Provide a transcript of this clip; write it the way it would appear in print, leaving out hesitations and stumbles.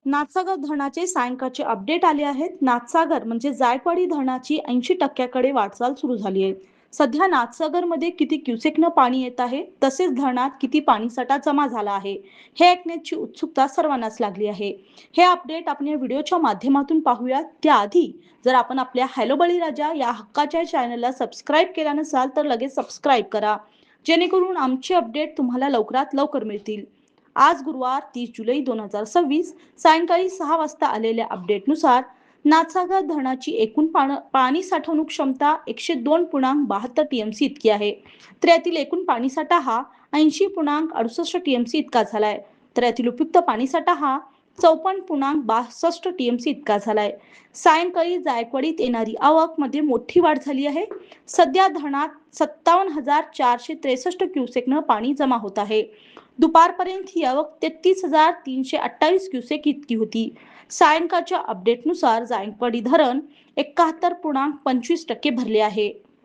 नाथसागर धरणाचे सायंकाळचे अपडेट आले आहेत. नाथसागर म्हणजे जायकवाडी धरणाची 80% वाटचाल सुरू झाली आहे. सध्या नाथसागरमध्ये किती क्युसेकनं पाणी येत आहे, तसेच धरणात किती पाणीसाठा जमा झाला आहे, हे ऐकण्याची उत्सुकता सर्वांनाच लागली आहे. हे अपडेट आपण या व्हिडिओच्या माध्यमातून पाहूया. त्याआधी जर आपण आपल्या हॅलो बळीराजा या हक्काच्या चॅनलला सबस्क्राईब केला नसाल तर लगेच सबस्क्राईब करा, जेणेकरून आमचे अपडेट तुम्हाला लवकरात लवकर मिळतील. आज गुरुवार 30 जुलै 2026 सायंकाळी 6 वाजता आलेल्या अपडेटनुसार नाथसागर धरणाची एकूण पाणी साठवणूक क्षमता 102.72 टीएमसी इतकी आहे. तर यातील एकूण पाणीसाठा हा 80.68 टीएमसी इतका झालाय. तर यातील उपयुक्त पाणीसाठा हा 54.62 टीएमसी इतका झालाय. सायंकाळी जायकवाडीत येणारी आवक मध्ये मोठी वाढ झाली आहे. सध्या धरणात 57,463 क्युसेकनं पाणी जमा होत आहे. दुपारपर्यंत ही आवक 33,328 क्युसेक इतकी होती. सायंकाळच्या अपडेटनुसार जायकवाडी धरण 71.25% भरले आहे.